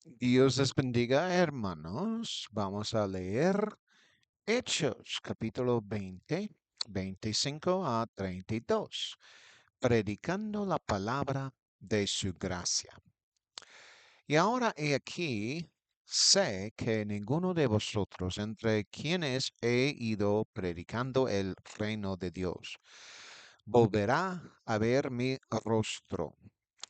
Dios les bendiga, hermanos. Vamos a leer Hechos, capítulo 20, 25 a 32, predicando la palabra de su gracia. Y ahora he aquí, sé que ninguno de vosotros entre quienes he ido predicando el reino de Dios volverá a ver mi rostro.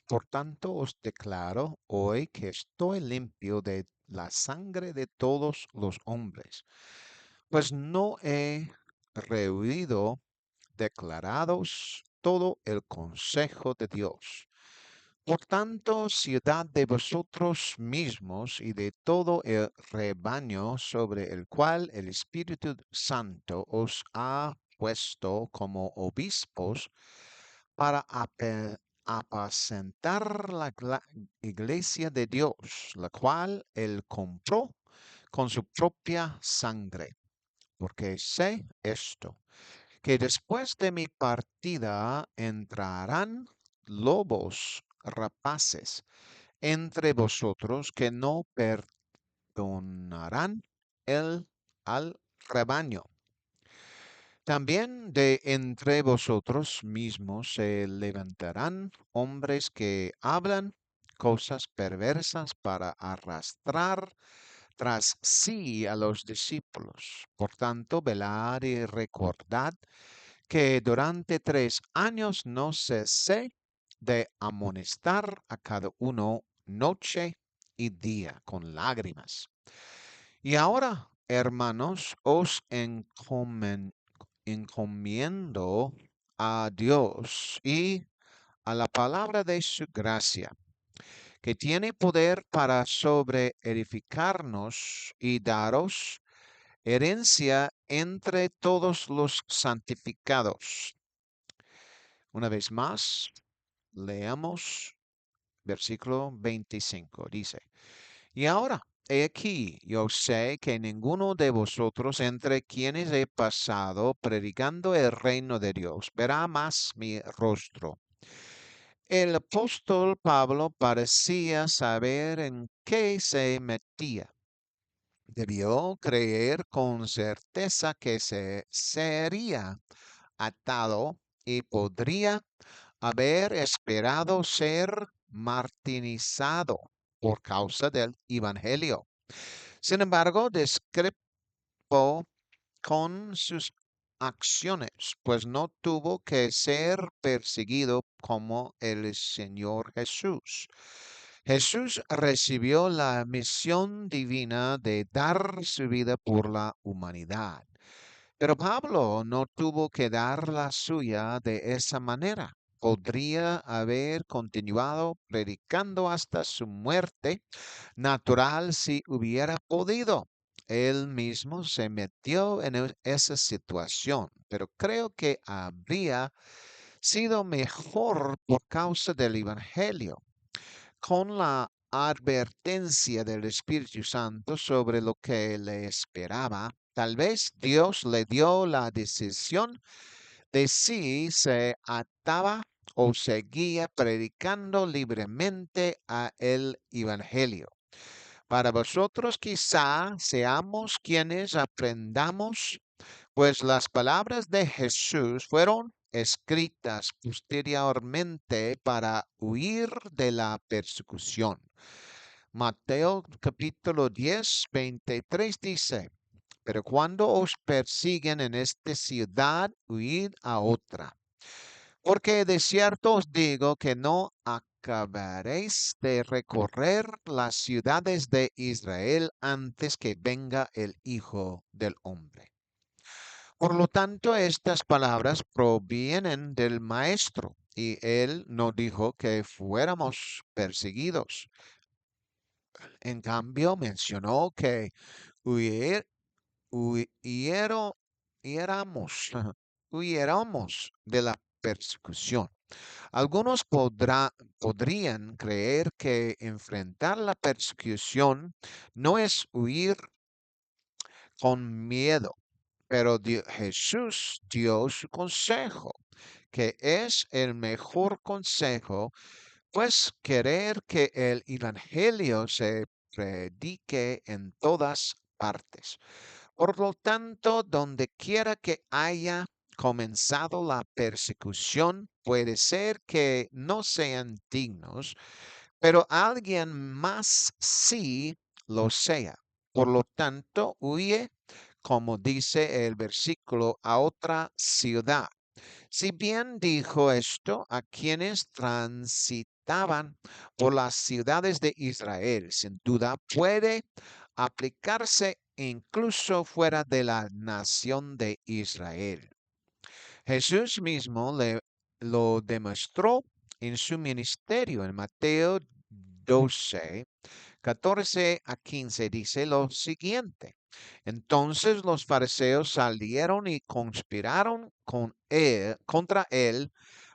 Por tanto, os declaro hoy que estoy limpio de la sangre de todos los hombres, pues no he rehuido declarados todo el consejo de Dios. Por tanto, ciudad de vosotros mismos y de todo el rebaño sobre el cual el Espíritu Santo os ha puesto como obispos para apacentar la iglesia de Dios, la cual él compró con su propia sangre. Porque sé esto, que después de mi partida entrarán lobos rapaces entre vosotros que no perdonarán el al rebaño. También de entre vosotros mismos se levantarán hombres que hablan cosas perversas para arrastrar tras sí a los discípulos. Por tanto, velad y recordad que durante 3 años no cesé de amonestar a cada uno noche y día con lágrimas. Y ahora, hermanos, os encomiendo a Dios y a la palabra de su gracia, que tiene poder para sobre edificarnos y daros herencia entre todos los santificados. Una vez más, leamos versículo 25. Dice, y ahora, he aquí, yo sé que ninguno de vosotros entre quienes he pasado predicando el reino de Dios verá más mi rostro. El apóstol Pablo parecía saber en qué se metía. Debió creer con certeza que se sería atado y podría haber esperado ser martirizado por causa del Evangelio. Sin embargo, discrepó con sus acciones, pues no tuvo que ser perseguido como el Señor Jesús. Jesús recibió la misión divina de dar su vida por la humanidad. Pero Pablo no tuvo que dar la suya de esa manera. Podría haber continuado predicando hasta su muerte natural si hubiera podido. Él mismo se metió en esa situación, pero creo que habría sido mejor por causa del Evangelio, con la advertencia del Espíritu Santo sobre lo que le esperaba. Tal vez Dios le dio la decisión de si se ataba o seguía predicando libremente a el Evangelio. Para vosotros quizá seamos quienes aprendamos, pues las palabras de Jesús fueron escritas posteriormente para huir de la persecución. Mateo capítulo 10, 23 dice, pero cuando os persiguen en esta ciudad, huid a otra. Porque de cierto os digo que no acabaréis de recorrer las ciudades de Israel antes que venga el Hijo del Hombre. Por lo tanto, estas palabras provienen del Maestro, y él no dijo que fuéramos perseguidos. En cambio, mencionó que huir- huiero- huiéramos, huyéramos de la persecución. Algunos podrían creer que enfrentar la persecución no es huir con miedo, pero Jesús dio su consejo, que es el mejor consejo, pues querer que el Evangelio se predique en todas partes. Por lo tanto, donde quiera que haya comenzado la persecución, puede ser que no sean dignos, pero alguien más sí lo sea. Por lo tanto, huye, como dice el versículo, a otra ciudad. Si bien dijo esto a quienes transitaban por las ciudades de Israel, sin duda puede aplicarse incluso fuera de la nación de Israel. Jesús mismo lo demostró en su ministerio. En Mateo 12, 14 a 15 dice lo siguiente. Entonces los fariseos salieron y conspiraron contra él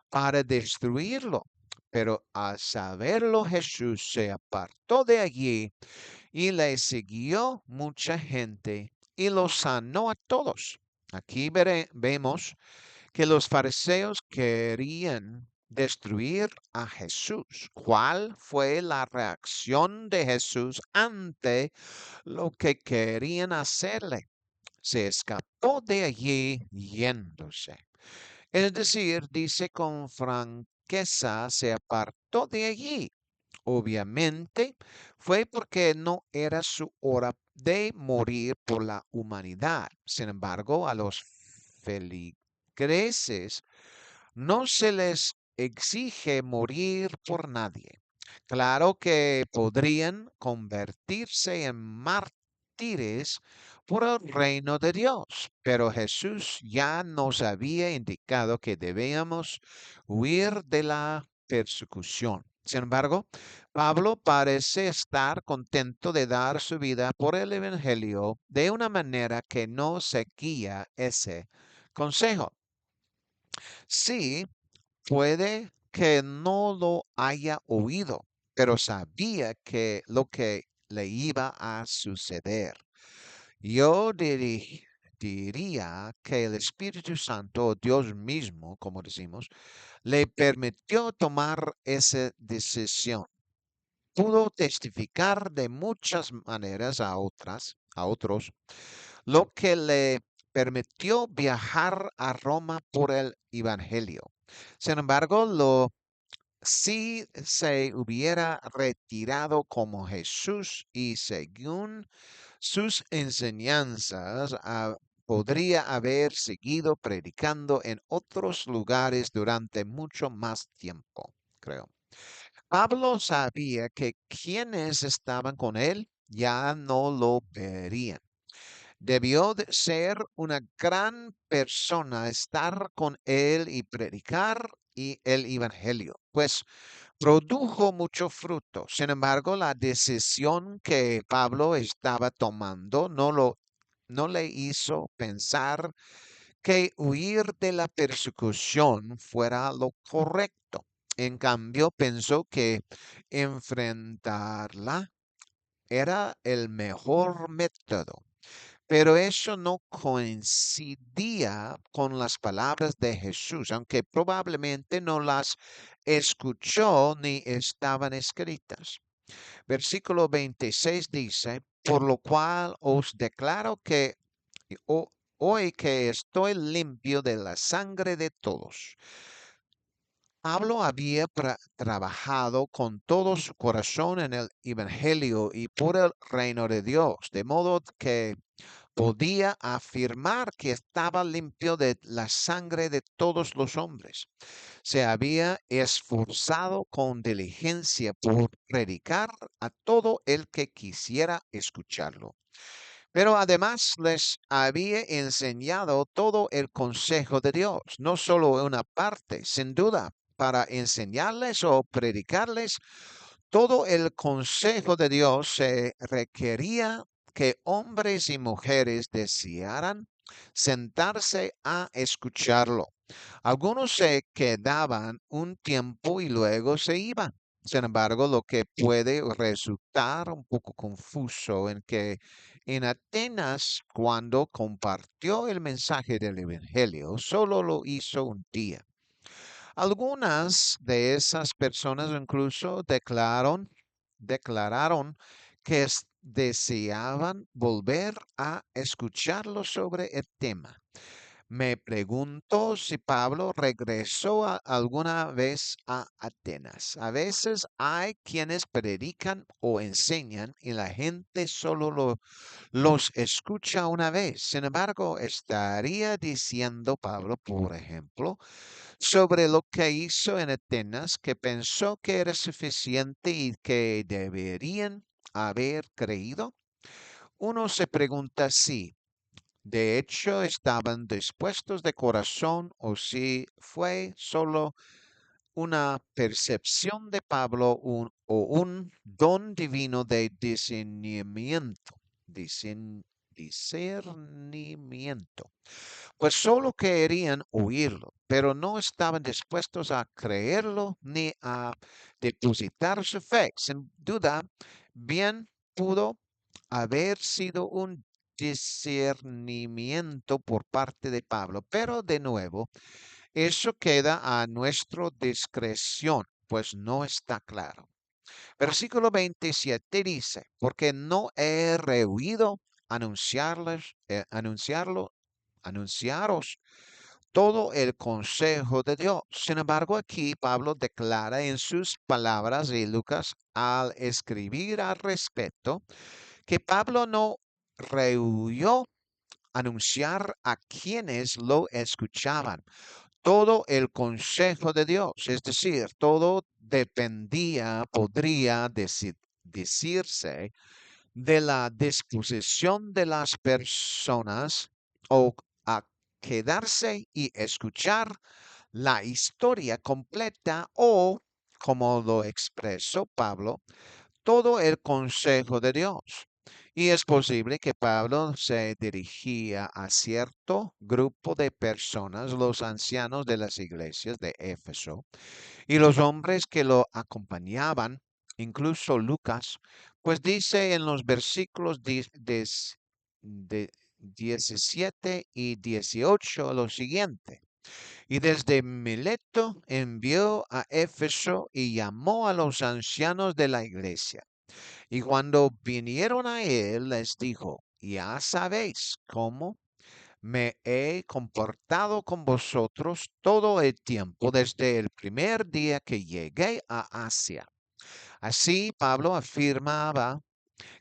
para destruirlo. Pero al saberlo Jesús se apartó de allí y le siguió mucha gente y los sanó a todos. Aquí vemos que los fariseos querían destruir a Jesús. ¿Cuál fue la reacción de Jesús ante lo que querían hacerle? Se escapó de allí yéndose. Es decir, dice con franqueza, se apartó de allí. Obviamente fue porque no era su hora de morir por la humanidad. Sin embargo, a los feligreses no se les exige morir por nadie. Claro que podrían convertirse en mártires por el reino de Dios, pero Jesús ya nos había indicado que debíamos huir de la persecución. Sin embargo, Pablo parece estar contento de dar su vida por el Evangelio de una manera que no seguía ese consejo. Sí, puede que no lo haya oído, pero sabía que lo que le iba a suceder. Yo diría que el Espíritu Santo, Dios mismo, como decimos, le permitió tomar esa decisión. Pudo testificar de muchas maneras a otros, lo que le permitió viajar a Roma por el Evangelio. Sin embargo, si se hubiera retirado como Jesús y según sus enseñanzas, podría haber seguido predicando en otros lugares durante mucho más tiempo, creo. Pablo sabía que quienes estaban con él ya no lo verían. Debió de ser una gran persona estar con él y predicar y el evangelio, pues produjo mucho fruto. Sin embargo, la decisión que Pablo estaba tomando no le hizo pensar que huir de la persecución fuera lo correcto. En cambio, pensó que enfrentarla era el mejor método. Pero eso no coincidía con las palabras de Jesús, aunque probablemente no las escuchó ni estaban escritas. Versículo 26 dice, por lo cual os declaro que hoy que estoy limpio de la sangre de todos. Pablo había trabajado con todo su corazón en el Evangelio y por el reino de Dios, de modo que podía afirmar que estaba limpio de la sangre de todos los hombres. Se había esforzado con diligencia por predicar a todo el que quisiera escucharlo. Pero además les había enseñado todo el consejo de Dios, no solo una parte, sin duda, para enseñarles o predicarles todo el consejo de Dios se requería que hombres y mujeres desearan sentarse a escucharlo. Algunos se quedaban un tiempo y luego se iban. Sin embargo, lo que puede resultar un poco confuso en que en Atenas, cuando compartió el mensaje del Evangelio, solo lo hizo un día. Algunas de esas personas incluso declararon que deseaban volver a escucharlo sobre el tema. Me pregunto si Pablo regresó alguna vez a Atenas. A veces hay quienes predican o enseñan y la gente solo los escucha una vez. Sin embargo, estaría diciendo Pablo, por ejemplo, sobre lo que hizo en Atenas, que pensó que era suficiente y que deberían haber creído. Uno se pregunta si de hecho estaban dispuestos de corazón o si fue solo una percepción de Pablo o un don divino de discernimiento. Pues solo querían oírlo, pero no estaban dispuestos a creerlo ni a depositar su fe. Sin duda, bien pudo haber sido un discernimiento por parte de Pablo, pero de nuevo, eso queda a nuestra discreción, pues no está claro. Versículo 27 dice, porque no he rehuido anunciaros todo el consejo de Dios. Sin embargo, aquí Pablo declara en sus palabras y Lucas al escribir al respecto que Pablo no rehuyó anunciar a quienes lo escuchaban todo el consejo de Dios, es decir, todo dependía, podría decirse, de la disposición de las personas o a quedarse y escuchar la historia completa o, como lo expresó Pablo, todo el consejo de Dios. Y es posible que Pablo se dirigía a cierto grupo de personas, los ancianos de las iglesias de Éfeso, y los hombres que lo acompañaban, incluso Lucas, pues dice en los versículos de 17 y 18 lo siguiente. Y desde Mileto envió a Éfeso y llamó a los ancianos de la iglesia. Y cuando vinieron a él, les dijo, ya sabéis cómo me he comportado con vosotros todo el tiempo desde el primer día que llegué a Asia. Así Pablo afirmaba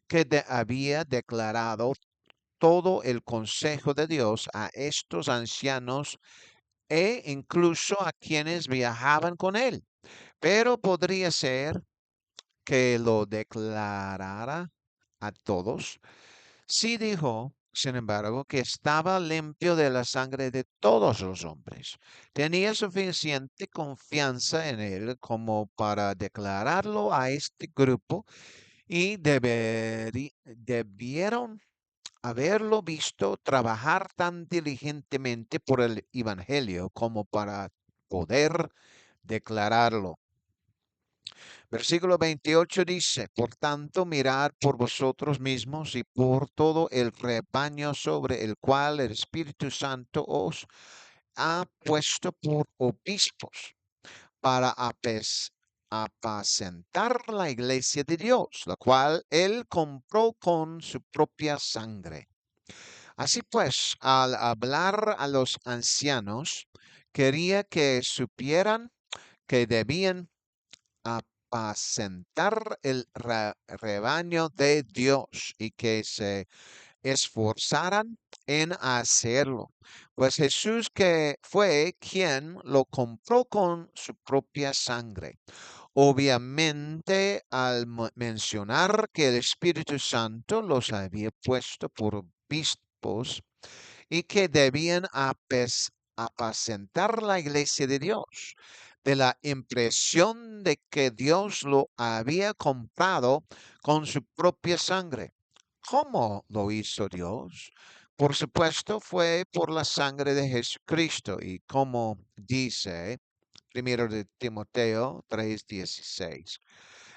que había declarado todo el consejo de Dios a estos ancianos e incluso a quienes viajaban con él. Pero podría ser que lo declarara a todos. Sí dijo, sin embargo, que estaba limpio de la sangre de todos los hombres. Tenía suficiente confianza en él como para declararlo a este grupo y debieron haberlo visto trabajar tan diligentemente por el Evangelio como para poder declararlo. Versículo 28 dice, por tanto, mirad por vosotros mismos y por todo el rebaño sobre el cual el Espíritu Santo os ha puesto por obispos para apacentar la iglesia de Dios, la cual él compró con su propia sangre. Así pues, al hablar a los ancianos, quería que supieran que debían apacentar el rebaño de Dios y que se esforzaran en hacerlo. Pues Jesús que fue quien lo compró con su propia sangre. Obviamente, al mencionar que el Espíritu Santo los había puesto por obispos y que debían apacentar la iglesia de Dios, de la impresión de que Dios lo había comprado con su propia sangre. ¿Cómo lo hizo Dios? Por supuesto, fue por la sangre de Jesucristo y como dice primero de Timoteo 3:16,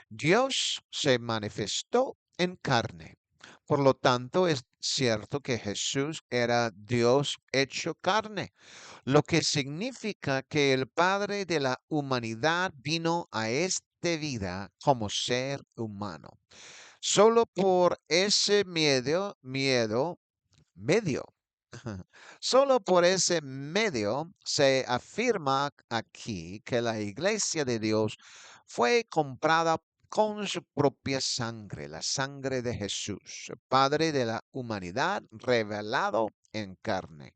Dios se manifestó en carne. Por lo tanto, es cierto que Jesús era Dios hecho carne, lo que significa que el Padre de la humanidad vino a esta vida como ser humano. Solo por ese medio. Solo por ese medio se afirma aquí que la iglesia de Dios fue comprada con su propia sangre, la sangre de Jesús, el Padre de la humanidad revelado en carne.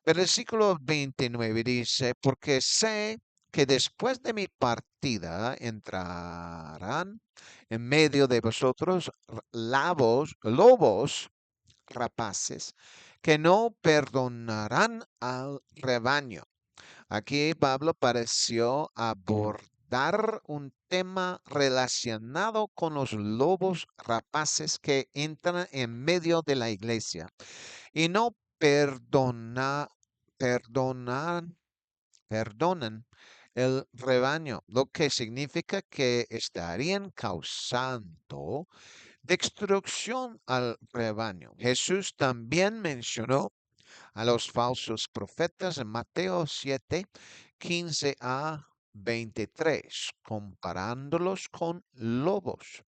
Versículo 29 dice, porque sé que después de mi partida entrarán en medio de vosotros lobos rapaces que no perdonarán al rebaño. Aquí Pablo pareció abordar un tema relacionado con los lobos rapaces que entran en medio de la iglesia y no perdonan, perdonan el rebaño, lo que significa que estarían causando destrucción al rebaño. Jesús también mencionó a los falsos profetas en Mateo 7, 15 a 23, comparándolos con lobos.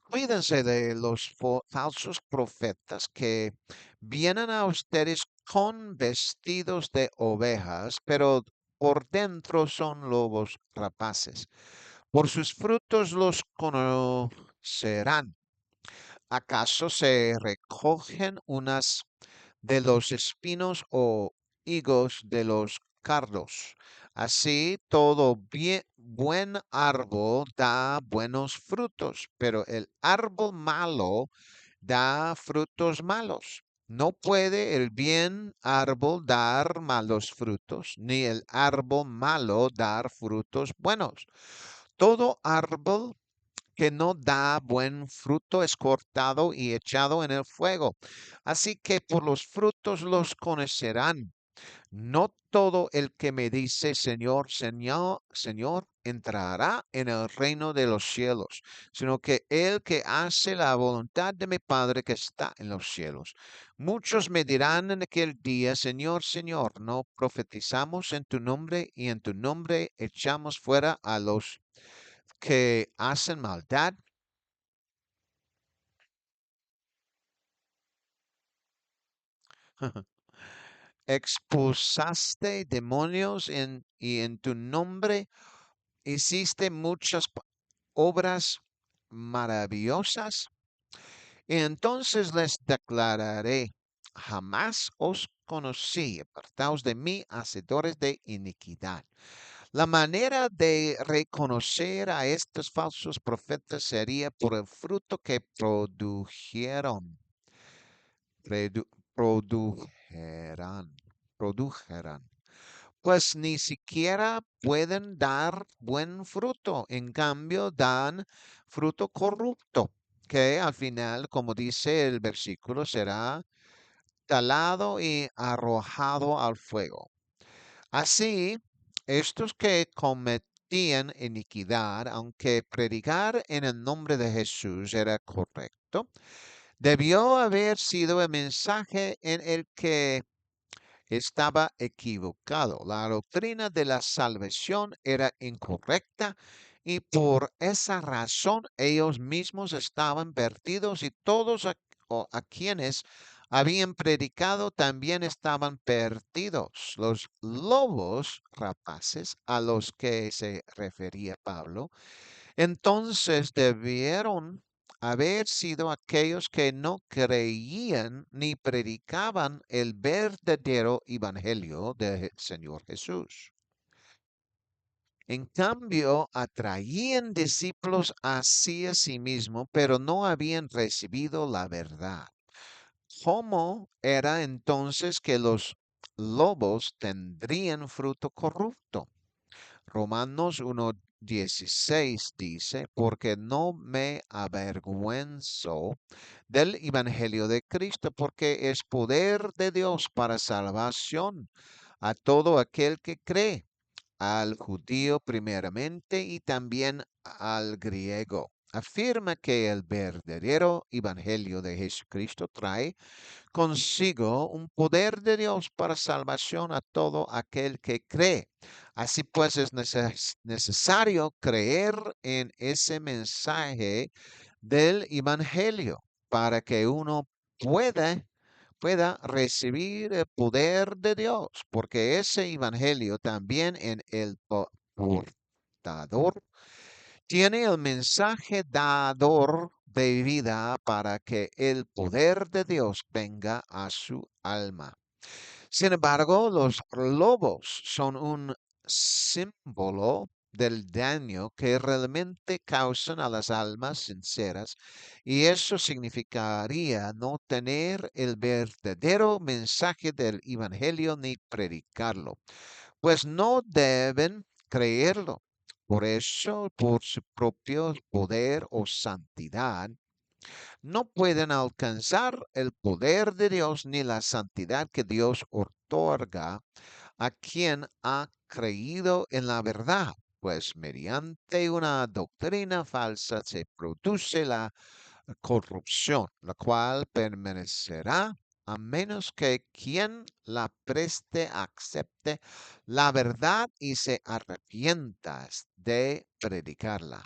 Cuídense de los falsos profetas que vienen a ustedes con vestidos de ovejas, pero por dentro son lobos rapaces. Por sus frutos los conocerán. ¿Acaso se recogen unas de los espinos o higos de los cardos? Así todo buen árbol da buenos frutos, pero el árbol malo da frutos malos. No puede el bien árbol dar malos frutos, ni el árbol malo dar frutos buenos. Todo árbol que no da buen fruto es cortado y echado en el fuego. Así que por los frutos los conocerán. No todo el que me dice Señor, Señor, Señor, entrará en el reino de los cielos, sino que el que hace la voluntad de mi Padre que está en los cielos. Muchos me dirán en aquel día, Señor, Señor, ¿no profetizamos en tu nombre y en tu nombre echamos fuera a los que hacen maldad? Expulsaste demonios y en tu nombre hiciste muchas obras maravillosas. Y entonces les declararé, jamás os conocí, apartaos de mí, hacedores de iniquidad. La manera de reconocer a estos falsos profetas sería por el fruto que produjeron, produjerán, produjeran. Pues ni siquiera pueden dar buen fruto. En cambio, dan fruto corrupto, que al final, como dice el versículo, será talado y arrojado al fuego. Así, estos que cometían iniquidad, aunque predicar en el nombre de Jesús era correcto, debió haber sido el mensaje en el que estaba equivocado. La doctrina de la salvación era incorrecta y por esa razón ellos mismos estaban perdidos y todos a quienes habían predicado también estaban perdidos. Los lobos rapaces a los que se refería Pablo entonces debieron haber sido aquellos que no creían ni predicaban el verdadero evangelio del Señor Jesús. En cambio, atraían discípulos hacia sí mismo, pero no habían recibido la verdad. ¿Cómo era entonces que los lobos tendrían fruto corrupto? Romanos 1:16 dice, porque no me avergüenzo del Evangelio de Cristo, porque es poder de Dios para salvación a todo aquel que cree, al judío primeramente y también al griego. Afirma que el verdadero Evangelio de Jesucristo trae consigo un poder de Dios para salvación a todo aquel que cree. Así pues es necesario creer en ese mensaje del Evangelio para que uno pueda recibir el poder de Dios, porque ese Evangelio también en el portador tiene el mensaje dador de vida para que el poder de Dios venga a su alma. Sin embargo, los lobos son un símbolo del daño que realmente causan a las almas sinceras y eso significaría no tener el verdadero mensaje del Evangelio ni predicarlo, pues no deben creerlo. Por eso, por su propio poder o santidad, no pueden alcanzar el poder de Dios ni la santidad que Dios otorga a quien ha creído en la verdad, pues mediante una doctrina falsa se produce la corrupción, la cual permanecerá a menos que quien la preste acepte la verdad y se arrepienta de predicarla.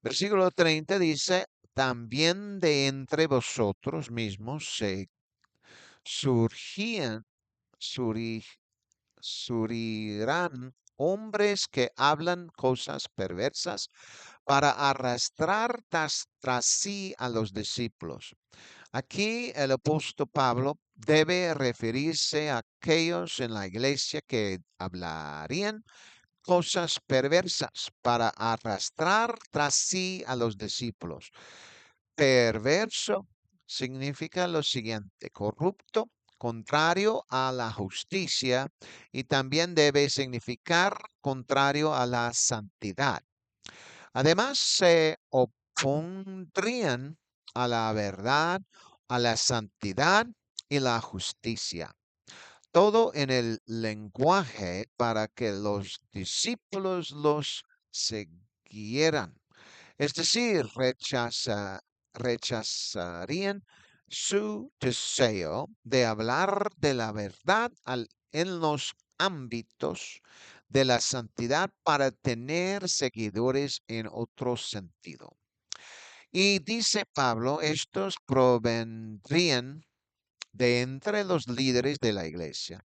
Versículo 30 dice, también de entre vosotros mismos se surgían, suri- surgirán hombres que hablan cosas perversas para arrastrar tras sí a los discípulos. Aquí el apóstol Pablo debe referirse a aquellos en la iglesia que hablarían cosas perversas para arrastrar tras sí a los discípulos. Perverso significa lo siguiente, corrupto, contrario a la justicia y también debe significar contrario a la santidad. Además, se opondrían a la verdad, a la santidad y la justicia. Todo en el lenguaje para que los discípulos los siguieran. Es decir, rechazarían su deseo de hablar de la verdad en los ámbitos de la santidad para tener seguidores en otro sentido. Y dice Pablo, estos provendrían de entre los líderes de la iglesia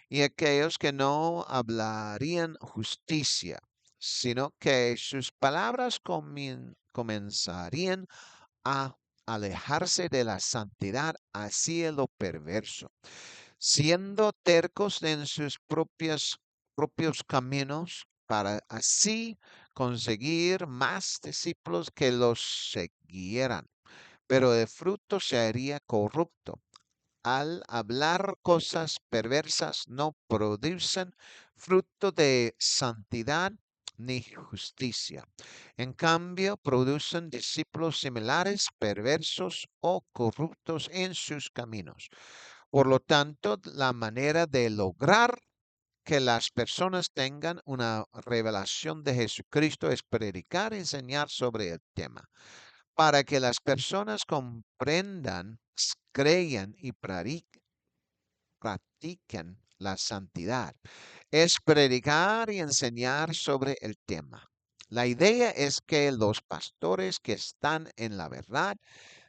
y aquellos que no hablarían justicia, sino que sus palabras comenzarían a alejarse de la santidad hacia lo perverso, siendo tercos en sus propios caminos para así conseguir más discípulos que los siguieran, pero el fruto sería corrupto. Al hablar cosas perversas no producen fruto de santidad ni justicia. En cambio, producen discípulos similares, perversos o corruptos en sus caminos. Por lo tanto, la manera de lograr que las personas tengan una revelación de Jesucristo es predicar y enseñar sobre el tema para que las personas comprendan, crean y practiquen la santidad. Es predicar y enseñar sobre el tema. La idea es que los pastores que están en la verdad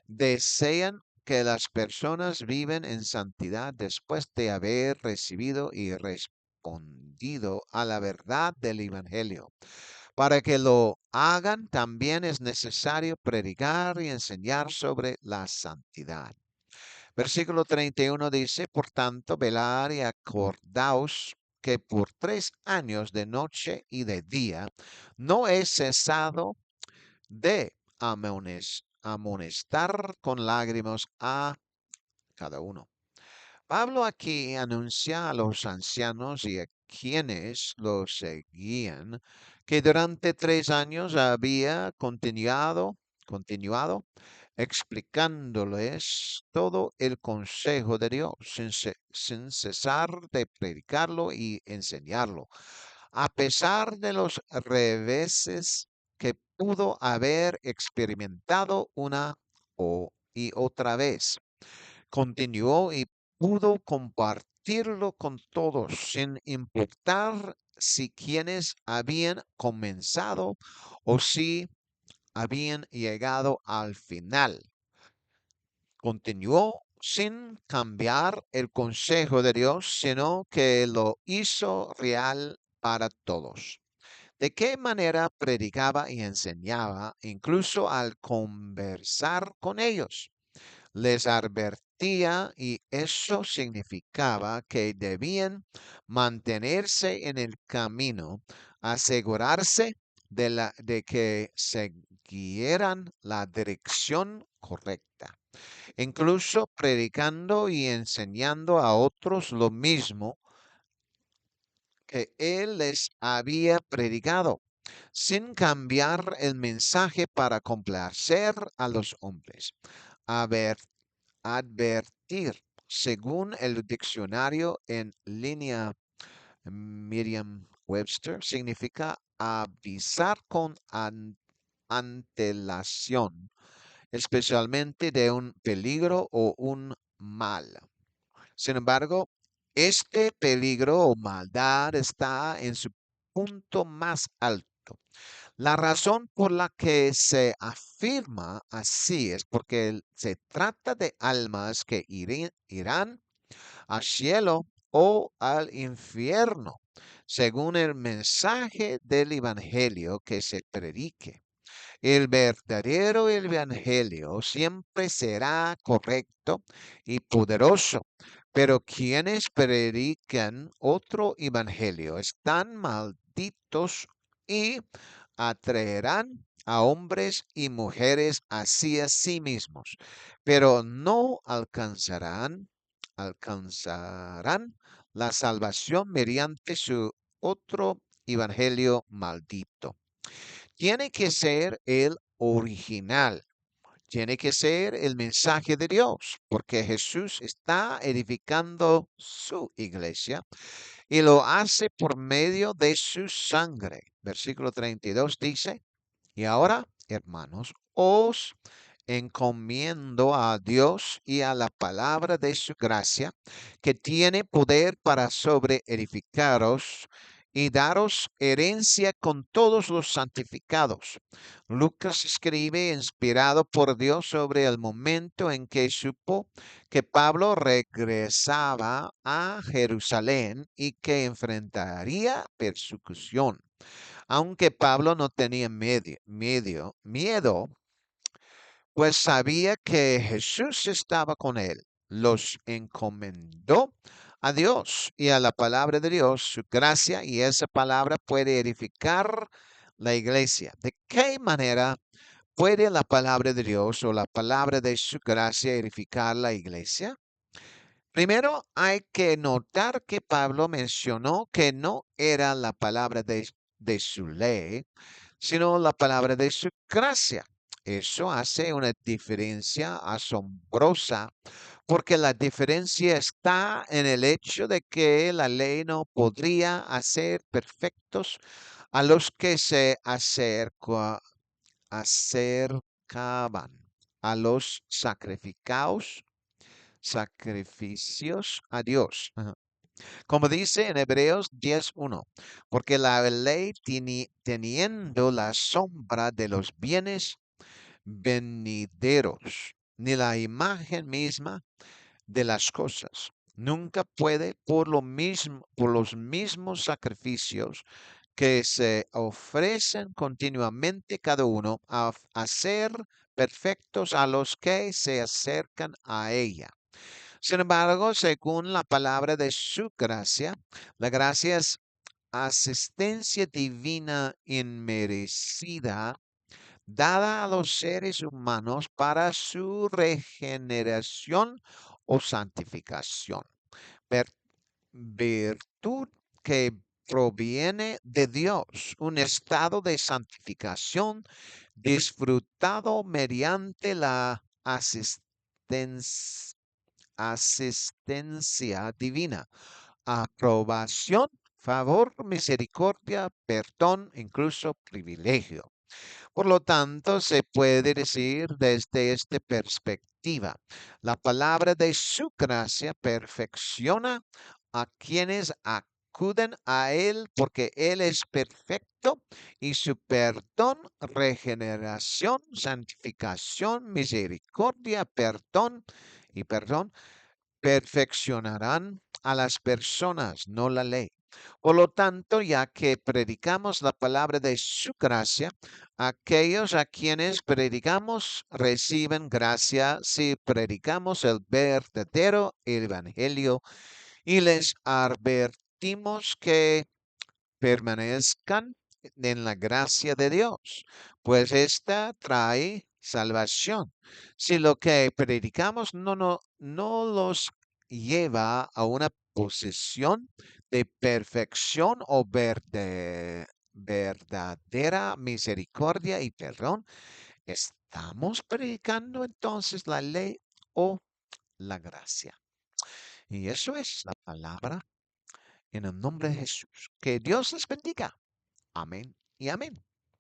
desean que las personas viven en santidad después de haber recibido y respondido a la verdad del Evangelio. Para que lo hagan, también es necesario predicar y enseñar sobre la santidad. Versículo 31 dice, por tanto, velar y acordaos que por 3 años de noche y de día no he cesado de amonestar con lágrimas a cada uno. Pablo aquí anuncia a los ancianos y a quienes los seguían que durante 3 años había continuado explicándoles todo el consejo de Dios sin cesar de predicarlo y enseñarlo, a pesar de los reveses que pudo haber experimentado y otra vez. Continuó y pudo compartirlo con todos, sin importar si quienes habían comenzado o si habían llegado al final. Continuó sin cambiar el consejo de Dios, sino que lo hizo real para todos. ¿De qué manera predicaba y enseñaba, incluso al conversar con ellos? Les advertía y eso significaba que debían mantenerse en el camino, asegurarse de que siguieran la dirección correcta, incluso predicando y enseñando a otros lo mismo que él les había predicado, sin cambiar el mensaje para complacer a los hombres. A ver, advertir, según el diccionario en línea Merriam-Webster, significa avisar con antelación, especialmente de un peligro o un mal. Sin embargo, este peligro o maldad está en su punto más alto. La razón por la que se afirma así es porque se trata de almas que irán al cielo o al infierno, según el mensaje del Evangelio que se predique. El verdadero evangelio siempre será correcto y poderoso, pero quienes predican otro evangelio están malditos y atraerán a hombres y mujeres hacia sí mismos, pero no alcanzarán la salvación mediante su otro evangelio maldito. Tiene que ser el original, tiene que ser el mensaje de Dios, porque Jesús está edificando su iglesia y lo hace por medio de su sangre. Versículo 32 dice, y ahora, hermanos, os encomiendo a Dios y a la palabra de su gracia, que tiene poder para sobre edificaros y daros herencia con todos los santificados. Lucas escribe, inspirado por Dios, sobre el momento en que supo que Pablo regresaba a Jerusalén y que enfrentaría persecución. Aunque Pablo no tenía miedo, pues sabía que Jesús estaba con él. Los encomendó a Dios y a la palabra de Dios, su gracia, y esa palabra puede edificar la iglesia. ¿De qué manera puede la palabra de Dios o la palabra de su gracia edificar la iglesia? Primero hay que notar que Pablo mencionó que no era la palabra de su ley, sino la palabra de su gracia. Eso hace una diferencia asombrosa, porque la diferencia está en el hecho de que la ley no podría hacer perfectos a los que se acercaban a los sacrificios a Dios. Ajá. Como dice en Hebreos 10:1, porque la ley teniendo la sombra de los bienes venideros, ni la imagen misma de las cosas, nunca puede por los mismos sacrificios que se ofrecen continuamente cada uno a hacer perfectos a los que se acercan a ella. Sin embargo, según la palabra de su gracia, la gracia es asistencia divina inmerecida dada a los seres humanos para su regeneración o santificación. Ver- Virtud que proviene de Dios, un estado de santificación disfrutado mediante la asistencia divina, aprobación, favor, misericordia, perdón, incluso privilegio. Por lo tanto, se puede decir desde esta perspectiva, la palabra de su gracia perfecciona a quienes acuden a Él porque Él es perfecto y su perdón, regeneración, santificación, misericordia, perdón perfeccionarán a las personas, no la ley. Por lo tanto, ya que predicamos la palabra de su gracia, aquellos a quienes predicamos reciben gracia si predicamos el verdadero evangelio y les advertimos que permanezcan en la gracia de Dios, pues esta trae salvación. Si lo que predicamos no los lleva a una posición de perfección o verdadera misericordia y perdón, ¿estamos predicando entonces la ley o la gracia? Y eso es la palabra en el nombre de Jesús. Que Dios les bendiga. Amén y amén.